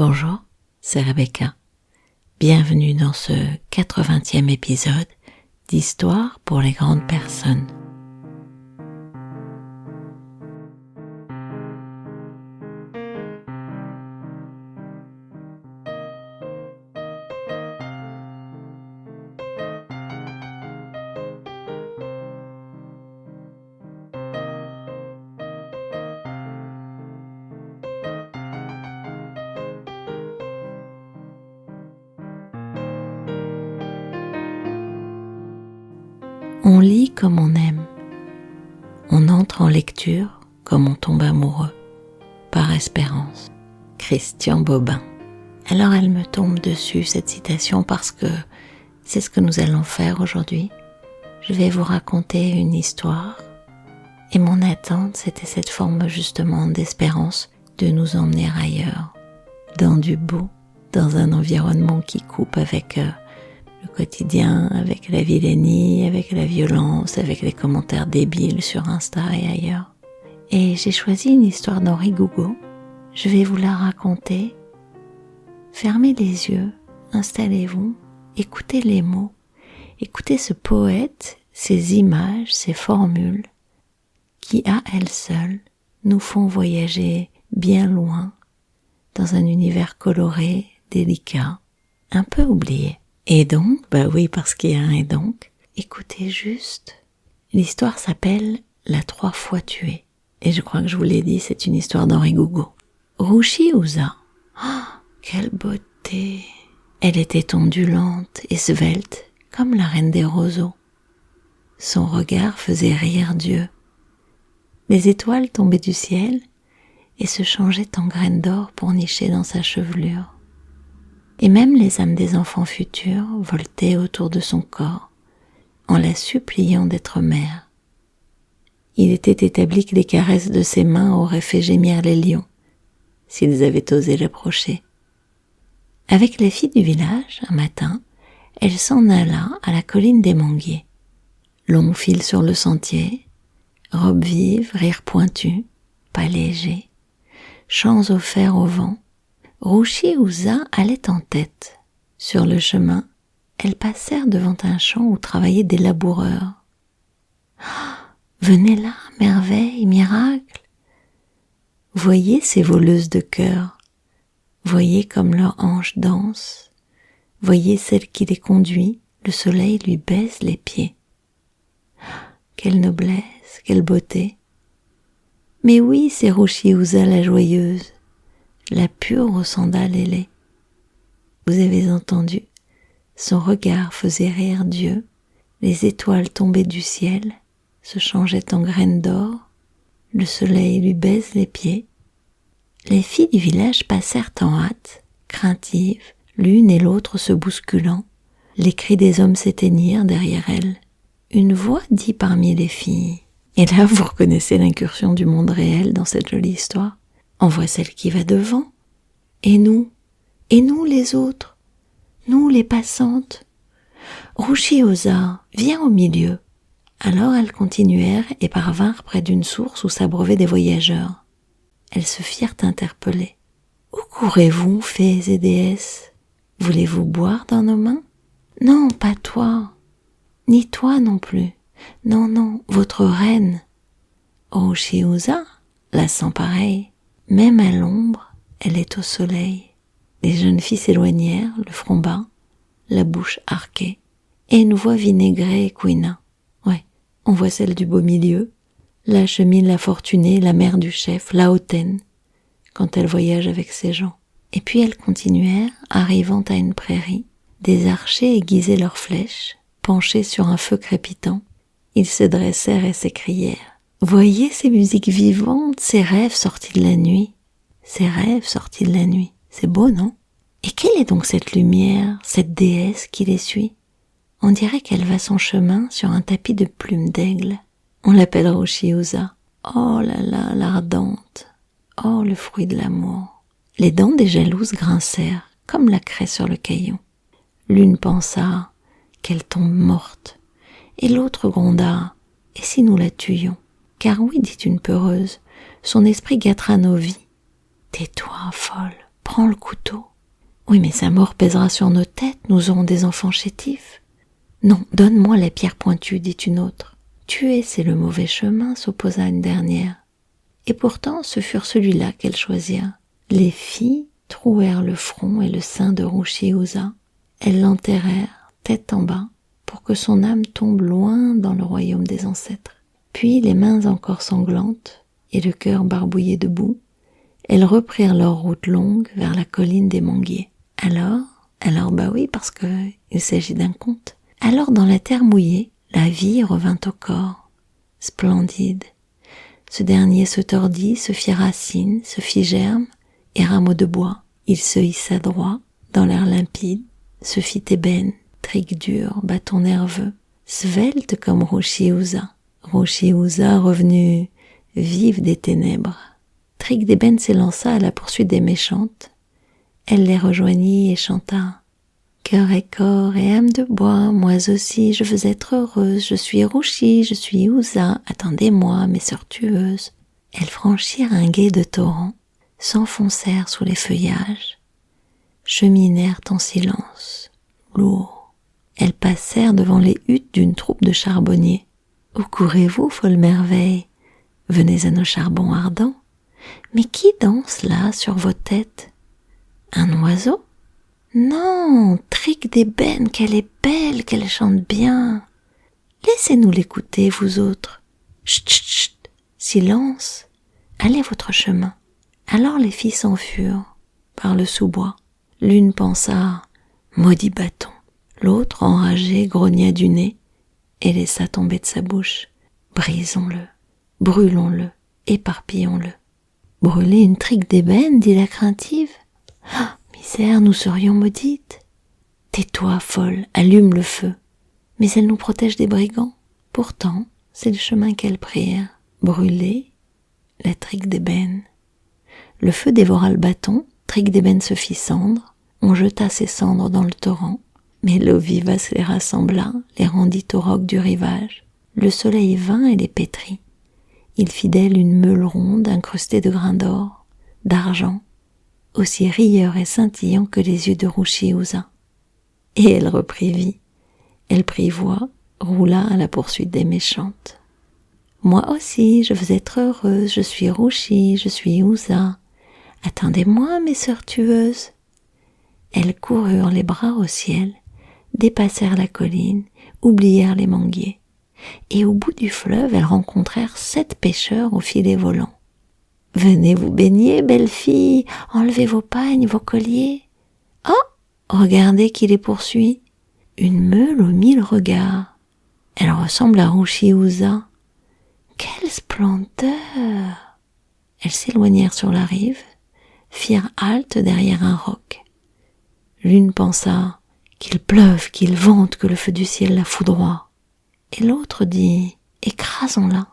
Bonjour, c'est Rebecca. Bienvenue dans ce 80e épisode d'Histoire pour les grandes personnes. On lit comme on aime. On entre en lecture comme on tombe amoureux. Par Espérance. Christian Bobin. Alors elle me tombe dessus cette citation parce que c'est ce que nous allons faire aujourd'hui. Je vais vous raconter une histoire et mon attente c'était cette forme justement d'espérance de nous emmener ailleurs, dans du beau, dans un environnement qui coupe avec le quotidien, avec la vilainie, avec la violence, avec les commentaires débiles sur Insta et ailleurs. Et j'ai choisi une histoire d'Henri Gougaud. Je vais vous la raconter. Fermez les yeux, installez-vous, écoutez les mots, écoutez ce poète, ces images, ces formules qui, à elles seules, nous font voyager bien loin dans un univers coloré, délicat, un peu oublié. Et donc, oui, parce qu'il y a un et donc, écoutez juste. L'histoire s'appelle La 3 fois tuée. Et je crois que je vous l'ai dit, c'est une histoire d'Henri Gougaud. Rouchy Ouza. Oh, quelle beauté! Elle était ondulante et svelte, comme la reine des roseaux. Son regard faisait rire Dieu. Les étoiles tombaient du ciel et se changeaient en graines d'or pour nicher dans sa chevelure. Et même les âmes des enfants futurs voltaient autour de son corps, en la suppliant d'être mère. Il était établi que les caresses de ses mains auraient fait gémir les lions, s'ils avaient osé l'approcher. Avec les filles du village, un matin, elle s'en alla à la colline des Manguiers. Long fil sur le sentier, robe vive, rire pointu, pas léger, chants offerts au vent. Rouchy Ouza allait en tête. Sur le chemin, elles passèrent devant un champ où travaillaient des laboureurs. Venez là, merveille, miracle. Voyez ces voleuses de cœur. Voyez comme leurs hanches dansent. Voyez celle qui les conduit, le soleil lui baise les pieds. Quelle noblesse, quelle beauté. Mais oui, c'est Rouchy Ouza la joyeuse. La pure aux sandales ailées. Vous avez entendu, son regard faisait rire Dieu, les étoiles tombées du ciel se changeaient en graines d'or, le soleil lui baise les pieds. Les filles du village passèrent en hâte, craintives, l'une et l'autre se bousculant. Les cris des hommes s'éteignirent derrière elles. Une voix dit parmi les filles, et là vous reconnaissez l'incursion du monde réel dans cette jolie histoire. Envoie celle qui va devant. Et nous les autres, nous les passantes. Rouchy Ouza, viens au milieu. Alors elles continuèrent et parvinrent près d'une source où s'abreuvaient des voyageurs. Elles se firent interpeller. Où courez-vous, fées et déesses? Voulez-vous boire dans nos mains? Non, pas toi, ni toi non plus. Non, votre reine. Rouchy Ouza, la sans pareille. Même à l'ombre, elle est au soleil. Les jeunes filles s'éloignèrent, le front bas, la bouche arquée, et une voix vinaigrée et couina. Ouais, on voit celle du beau milieu, la chemine, la fortunée, la mère du chef, la hautaine, quand elle voyage avec ses gens. Et puis elles continuèrent, arrivant à une prairie. Des archers aiguisaient leurs flèches, penchés sur un feu crépitant. Ils se dressèrent et s'écrièrent. Voyez ces musiques vivantes, ces rêves sortis de la nuit. Ces rêves sortis de la nuit. C'est beau, non? Et quelle est donc cette lumière, cette déesse qui les suit? On dirait qu'elle va son chemin sur un tapis de plumes d'aigle. On l'appelle Rouchy Ouza. Oh là là, l'ardente. Oh, le fruit de l'amour. Les dents des jalouses grincèrent, comme la craie sur le caillon. L'une pensa qu'elle tombe morte, et l'autre gronda, et si nous la tuions? Car oui, dit une peureuse, son esprit gâtera nos vies. Tais-toi, folle, Prends le couteau. Oui, mais sa mort pèsera sur nos têtes, nous aurons des enfants chétifs. Non, donne-moi la pierre pointue, dit une autre. Tuer, c'est le mauvais chemin, s'opposa une dernière. Et pourtant, ce furent celui-là qu'elles choisirent. Les filles trouèrent le front et le sein de Rushiusa. Elles l'enterrèrent, tête en bas, pour que son âme tombe loin dans le royaume des ancêtres. Puis, les mains encore sanglantes et le cœur barbouillé de boue, elles reprirent leur route longue vers la colline des manguiers. Alors, bah oui, parce que il s'agit d'un conte. Alors, dans la terre mouillée, la vie revint au corps, splendide. Ce dernier se tordit, se fit racine, se fit germe et rameau de bois. Il se hissa droit, dans l'air limpide, se fit ébène, trique dur, bâton nerveux, svelte comme Rushiusa. Rushiusa revenu vive des ténèbres. Trique d'ébène s'élança à la poursuite des méchantes. Elle les rejoignit et chanta. Cœur et corps et âme de bois, moi aussi je veux être heureuse, je suis Rushi, je suis Usa, attendez-moi, mes sœurs tueuses. Elles franchirent un gué de torrent, s'enfoncèrent sous les feuillages, cheminèrent en silence, lourds. Elles passèrent devant les huttes d'une troupe de charbonniers. Où courez-vous, folle merveille? Venez à nos charbons ardents. Mais qui danse là sur vos têtes? Un oiseau? Non, trique d'ébène, qu'elle est belle, qu'elle chante bien. Laissez-nous l'écouter, vous autres. Chut, chut, chut, silence, allez votre chemin. Alors les filles s'enfurent par le sous-bois. L'une pensa, maudit bâton. L'autre, enragée, grogna du nez et laissa tomber de sa bouche. Brisons-le, brûlons-le, éparpillons-le. Brûler une trique d'ébène, dit la craintive. Ah, misère, nous serions maudites. Tais-toi, folle, allume le feu. Mais elle nous protège des brigands. Pourtant, c'est le chemin qu'elles prirent. Brûler la trique d'ébène. Le feu dévora le bâton, trique d'ébène se fit cendre, on jeta ses cendres dans le torrent, mais l'eau vivace les rassembla, les rendit au roc du rivage. Le soleil vint et les pétrit. Il fit d'elle une meule ronde incrustée de grains d'or, d'argent, aussi rieur et scintillant que les yeux de Rushiusa. Et elle reprit vie. Elle prit voix, roula à la poursuite des méchantes. Moi aussi, je veux être heureuse, je suis Rushi, je suis Usa. Attendez-moi, mes sœurs tueuses. Elles coururent les bras au ciel, dépassèrent la colline, oublièrent les manguiers. Et au bout du fleuve, elles rencontrèrent 7 pêcheurs au filet volant. « Venez vous baigner, belles filles, enlevez vos pagnes, vos colliers. »« Oh, regardez qui les poursuit, une meule aux 1000 regards. Elle ressemble à Rushiusa. Quelle splendeur !» Elles s'éloignèrent sur la rive, firent halte derrière un roc. L'une pensa « Qu'il pleuve, qu'il vente, que le feu du ciel la foudroie. » Et l'autre dit « Écrasons-la. »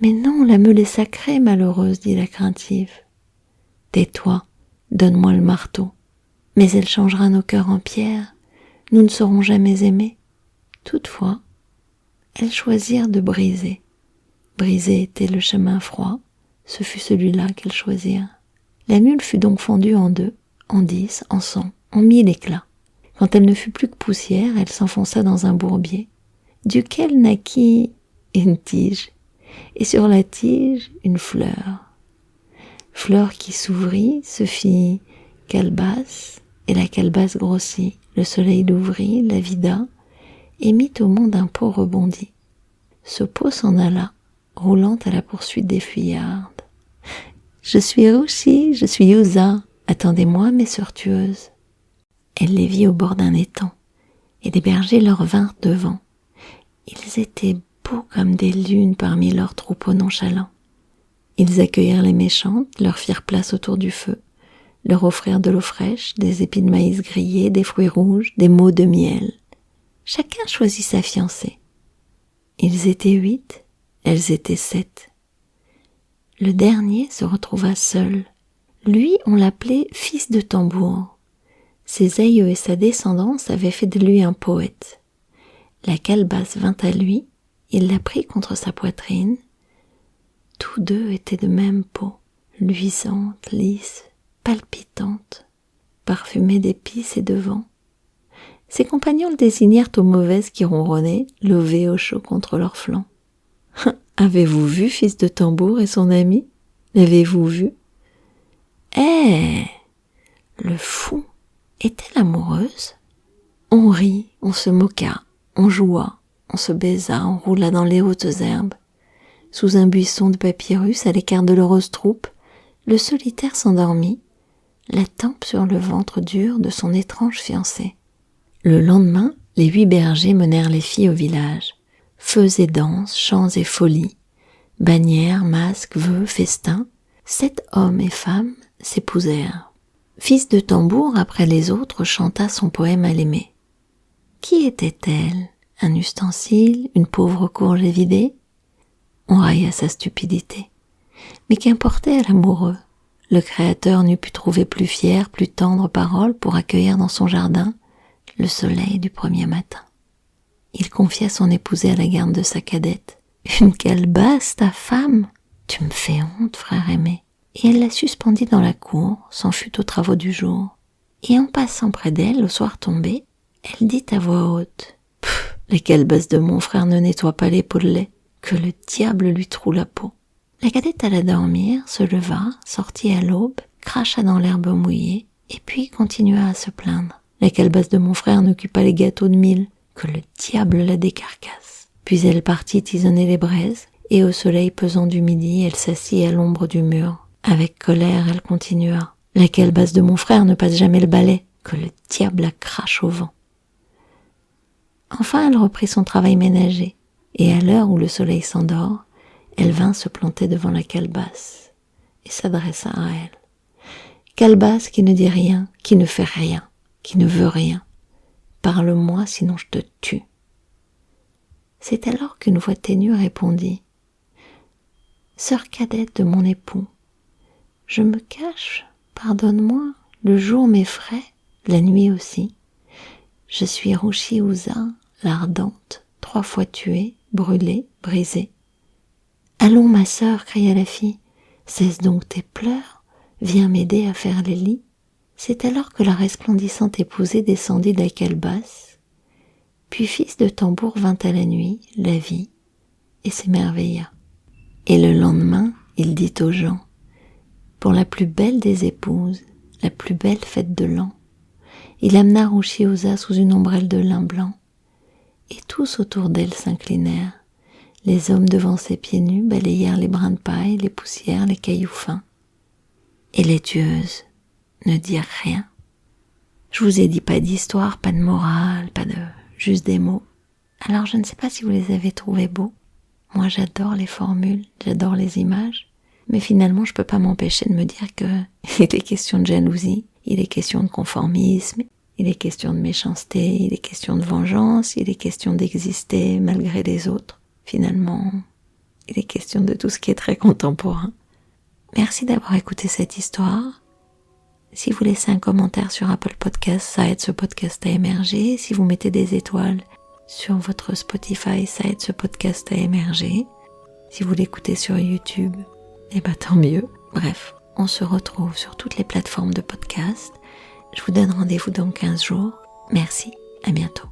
Mais non, la meule est sacrée, malheureuse, dit la craintive. Tais-toi, donne-moi le marteau. Mais elle changera nos cœurs en pierre, nous ne serons jamais aimés. Toutefois, elles choisirent de briser. Briser était le chemin froid, ce fut celui-là qu'elles choisirent. La mule fut donc fendue en 2, en 10, en 100, en 1000 éclats. Quand elle ne fut plus que poussière, elle s'enfonça dans un bourbier, duquel naquit une tige, et sur la tige une fleur. Fleur qui s'ouvrit, se fit calebasse, et la calebasse grossit. Le soleil l'ouvrit, la vida, et mit au monde un pot rebondi. Ce pot s'en alla, roulant à la poursuite des fuyardes. « Je suis Rushi, je suis Usa, attendez-moi, mes sœurs tueuses. » Elle les vit au bord d'un étang, et des bergers leur vinrent devant. Ils étaient beaux comme des lunes parmi leurs troupeaux nonchalants. Ils accueillirent les méchantes, leur firent place autour du feu, leur offrirent de l'eau fraîche, des épis de maïs grillés, des fruits rouges, des mots de miel. Chacun choisit sa fiancée. Ils étaient 8, elles étaient 7. Le dernier se retrouva seul. Lui, on l'appelait fils de tambour. Ses aïeux et sa descendance avaient fait de lui un poète. La calebasse vint à lui, il la prit contre sa poitrine. Tous deux étaient de même peau, luisante, lisse, palpitante, parfumée d'épices et de vent. Ses compagnons le désignèrent aux mauvaises qui ronronnaient, levés au chaud contre leurs flancs. « Avez-vous vu Fils de Tambour et son ami ? L'avez-vous vu ? » Le fou était-elle amoureuse ? On rit, on se moqua, on joua, on se baisa, on roula dans les hautes herbes. Sous un buisson de papyrus, à l'écart de l'heureuse troupe, le solitaire s'endormit, la tempe sur le ventre dur de son étrange fiancé. Le lendemain, les 8 bergers menèrent les filles au village. Feux et danses, chants et folies, bannières, masques, vœux, festins, 7 hommes et femmes s'épousèrent. Fils de Tambour, après les autres, chanta son poème à l'aimée. Qui était-elle ? Un ustensile, une pauvre courge évidée ? On railla sa stupidité. Mais qu'importait à l'amoureux ? Le Créateur n'eût pu trouver plus fière, plus tendre parole pour accueillir dans son jardin le soleil du premier matin. Il confia son épousée à la garde de sa cadette. « Une calebasse, ta femme ? Tu me fais honte, frère aimé. » Et elle la suspendit dans la cour, s'en fut aux travaux du jour. Et en passant près d'elle, au soir tombé, elle dit à voix haute « La calebasse de mon frère ne nettoie pas les pots de lait, que le diable lui troue la peau. » La cadette alla dormir, se leva, sortit à l'aube, cracha dans l'herbe mouillée, et puis continua à se plaindre. La calebasse de mon frère n'occupe pas les gâteaux de mil, que le diable la décarcasse. Puis elle partit tisonner les braises, et au soleil pesant du midi, elle s'assit à l'ombre du mur. Avec colère, elle continua. La calebasse de mon frère ne passe jamais le balai, que le diable la crache au vent. Enfin, elle reprit son travail ménager, et à l'heure où le soleil s'endort, elle vint se planter devant la calebasse, et s'adressa à elle. Calebasse qui ne dit rien, qui ne fait rien, qui ne veut rien. Parle-moi, sinon je te tue. C'est alors qu'une voix ténue répondit. Sœur cadette de mon époux, je me cache, pardonne-moi, le jour m'effraie, la nuit aussi. Je suis Rouchi-Ouza, l'ardente, 3 fois tuée, brûlée, brisée. Allons, ma sœur, cria la fille, cesse donc tes pleurs, viens m'aider à faire les lits. C'est alors que la resplendissante épousée descendit de la calebasse, puis Fils de Tambour vint à la nuit, la vit, et s'émerveilla. Et le lendemain, il dit aux gens, pour la plus belle des épouses, la plus belle fête de l'an, il amena Rouchi-Ouza sous une ombrelle de lin blanc, et tous autour d'elle s'inclinèrent. Les hommes devant ses pieds nus balayèrent les brins de paille, les poussières, les cailloux fins. Et les tueuses ne dirent rien. Je vous ai dit pas d'histoire, pas de morale, juste des mots. Alors je ne sais pas si vous les avez trouvés beaux. Moi j'adore les formules, j'adore les images. Mais finalement je peux pas m'empêcher de me dire que il est question de jalousie, il est question de conformisme, il est question de méchanceté, il est question de vengeance, il est question d'exister malgré les autres. Finalement, il est question de tout ce qui est très contemporain. Merci d'avoir écouté cette histoire. Si vous laissez un commentaire sur Apple Podcast, ça aide ce podcast à émerger. Si vous mettez des étoiles sur votre Spotify, ça aide ce podcast à émerger. Si vous l'écoutez sur YouTube, tant mieux. Bref, on se retrouve sur toutes les plateformes de podcast. Je vous donne rendez-vous dans 15 jours. Merci, à bientôt.